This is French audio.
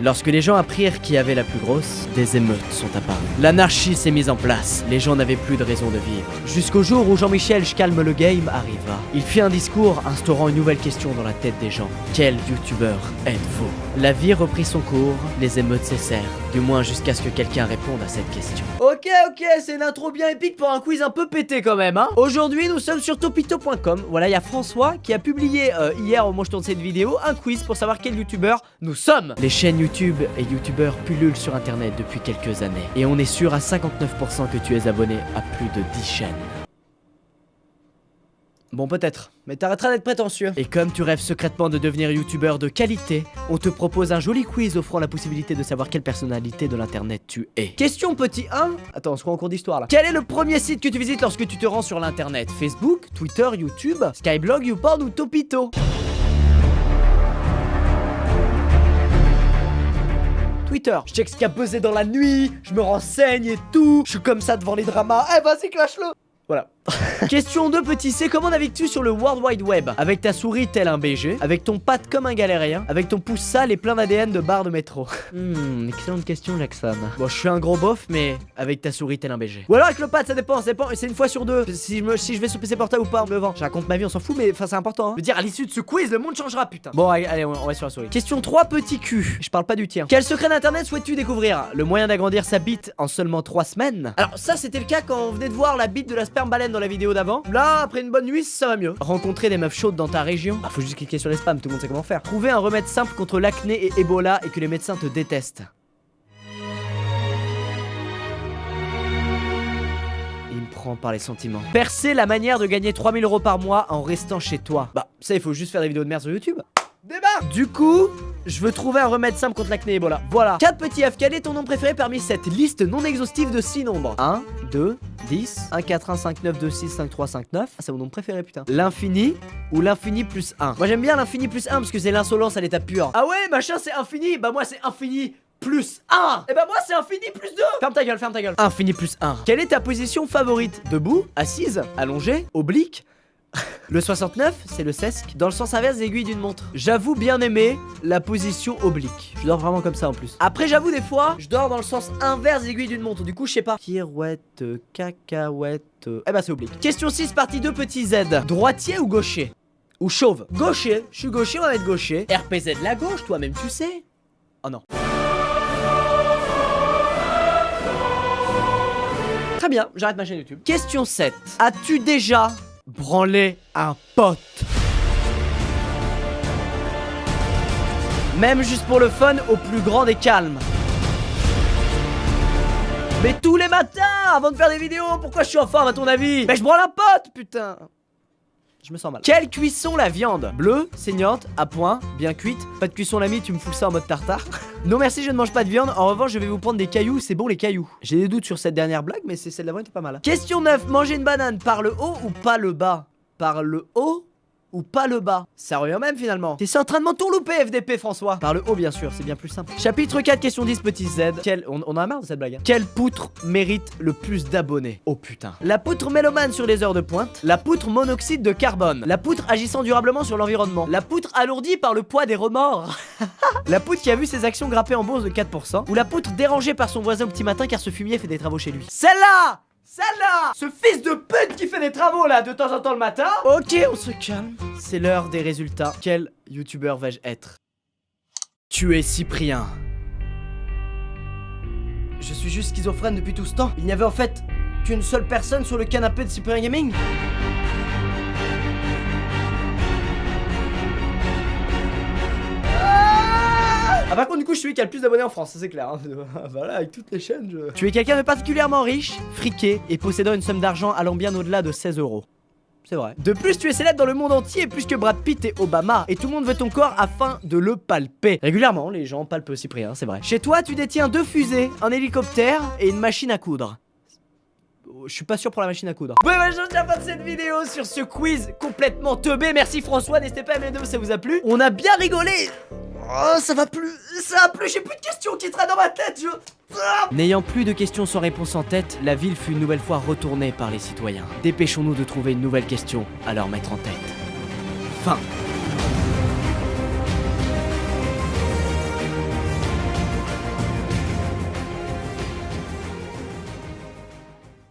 Lorsque les gens apprirent qui avait la plus grosse, des émeutes sont apparues. L'anarchie s'est mise en place, les gens n'avaient plus de raison de vivre. Jusqu'au jour où Jean-Michel J'calme le game arriva. Il fit un discours instaurant une nouvelle question dans la tête des gens. Quel youtubeur êtes-vous? La vie reprit son cours, les émeutes cessèrent. Du moins jusqu'à ce que quelqu'un réponde à cette question. Ok, c'est une intro bien épique pour un quiz un peu pété quand même, hein. Aujourd'hui, nous sommes sur topito.com. Voilà, il y a François qui a publié hier, au moment où je tourne cette vidéo, un quiz pour savoir quel youtubeur nous sommes. Les chaînes YouTube et youtubeurs pullulent sur internet depuis quelques années. Et on est sûr à 59% que tu es abonné à plus de 10 chaînes. Bon, peut-être, mais t'arrêteras d'être prétentieux. Et comme tu rêves secrètement de devenir youtubeur de qualité, on te propose un joli quiz offrant la possibilité de savoir quelle personnalité de l'internet tu es. Question petit 1. Attends, on se croit en cours d'histoire là. Quel est le premier site que tu visites lorsque tu te rends sur l'internet? Facebook, Twitter, YouTube, Skyblog, YouPorn ou Topito? Twitter. Je check ce qu'il y a buzzé dans la nuit, je me renseigne et tout. Je suis comme ça devant les dramas. Eh, vas-y, clash-le. Voilà. Question 2 petit C, comment navigues-tu sur le World Wide Web? Avec ta souris tel un BG, avec ton pad comme un galérien, avec ton pouce sale et plein d'ADN de barre de métro. Excellente question Jackson. Bon, je suis un gros bof, mais avec ta souris tel un BG. Ou alors avec le pad, ça dépend, c'est une fois sur deux. Si je vais sur PC portable ou pas, on me le vend. Je raconte ma vie, on s'en fout, mais enfin c'est important, hein. Je veux dire, à l'issue de ce quiz, le monde changera, putain. Bon, allez, on va sur la souris. Question 3 petit cul. Je parle pas du tien. Quel secret d'internet souhaites-tu découvrir? Le moyen d'agrandir sa bite en seulement 3 semaines? Alors ça, c'était le cas quand on venait de voir la bite de la sperme baleine dans la vidéo d'avant. Là, après une bonne nuit, ça va mieux. Rencontrer des meufs chaudes dans ta région. Faut juste cliquer sur les spams, tout le monde sait comment faire. Trouver un remède simple contre l'acné et Ebola et que les médecins te détestent. Il me prend par les sentiments. Percer la manière de gagner 3000 € par mois en restant chez toi. Bah, ça, il faut juste faire des vidéos de merde sur YouTube. Débarque. Du coup, je veux trouver un remède simple contre l'acné et Ebola. Voilà. 4 petits F. Quel est ton nom préféré parmi cette liste non exhaustive de 6 nombres? 1, 2, 10, 1, 4, 1, 5, 9, 2, 6, 5, 3, 5, 9. Ah, c'est mon nom préféré, putain. L'infini ou l'infini plus 1? Moi, j'aime bien l'infini plus 1 parce que c'est l'insolence à l'état pur. Ah ouais, machin, c'est infini. Bah, moi, c'est infini plus 1. Et bah, moi, c'est infini plus 2. Ferme ta gueule, ferme ta gueule. Infini plus 1. Quelle est ta position favorite? Debout, assise, allongée, oblique? Le 69, c'est le sesc, dans le sens inverse des aiguilles d'une montre. J'avoue bien aimer la position oblique. Je dors vraiment comme ça en plus. Après, j'avoue des fois, je dors dans le sens inverse des aiguilles d'une montre. Du coup, je sais pas. Pirouette, cacahuète. Eh bah, c'est oblique. Question 6, partie 2, petit Z. Droitier ou gaucher? Ou chauve? Gaucher. Je suis gaucher, on va mettre gaucher. RPZ la gauche, toi-même tu sais. Oh non. Très bien, j'arrête ma chaîne YouTube. Question 7. As-tu déjà branler un pote? Même juste pour le fun, au plus grand des calmes. Mais tous les matins, avant de faire des vidéos, pourquoi je suis en forme à ton avis? Mais je branle un pote, putain. Je me sens mal. Quelle cuisson la viande? Bleue, saignante, à point, bien cuite. Pas de cuisson l'ami, tu me fous ça en mode tartare. Non merci, je ne mange pas de viande. En revanche, je vais vous prendre des cailloux, c'est bon les cailloux. J'ai des doutes sur cette dernière blague, mais celle d'avant était pas mal. Question 9, manger une banane par le haut ou pas le bas? Par le haut ou pas le bas? Ça revient même finalement. T'es en train de m'entourlouper FDP François. Par le haut bien sûr, c'est bien plus simple. Chapitre 4, question 10, petit Z. On en a marre de cette blague, hein. Quelle poutre mérite le plus d'abonnés? Oh putain. La poutre mélomane sur les heures de pointe. La poutre monoxyde de carbone. La poutre agissant durablement sur l'environnement. La poutre alourdie par le poids des remords. La poutre qui a vu ses actions grimper en bourse de 4%. Ou la poutre dérangée par son voisin au petit matin car ce fumier fait des travaux chez lui. Celle-là! Celle-là! Ce fils de pute qui fait des travaux là de temps en temps le matin. Ok, on se calme. C'est l'heure des résultats. Quel youtubeur vais-je être? Tu es Cyprien. Je suis juste schizophrène depuis tout ce temps. Il n'y avait en fait qu'une seule personne sur le canapé de Cyprien Gaming. Ah par contre du coup je suis celui qui a le plus d'abonnés en France, ça c'est clair, hein. Voilà, avec toutes les chaînes Tu es quelqu'un de particulièrement riche, friqué et possédant une somme d'argent allant bien au-delà de 16 €. C'est vrai. De plus, tu es célèbre dans le monde entier plus que Brad Pitt et Obama. Et tout le monde veut ton corps afin de le palper. Régulièrement, les gens palpent Cyprien, c'est vrai. Chez toi, tu détiens 2 fusées, un hélicoptère et une machine à coudre. Je suis pas sûr pour la machine à coudre. Ouais, je tiens à la fin de cette vidéo sur ce quiz complètement teubé. Merci François, n'hésitez pas à aimer la vidéo si ça vous a plu. On a bien rigolé. Oh, ça va plus, j'ai plus de questions qui traînent dans ma tête, N'ayant plus de questions sans réponse en tête, la ville fut une nouvelle fois retournée par les citoyens. Dépêchons-nous de trouver une nouvelle question à leur mettre en tête. Fin.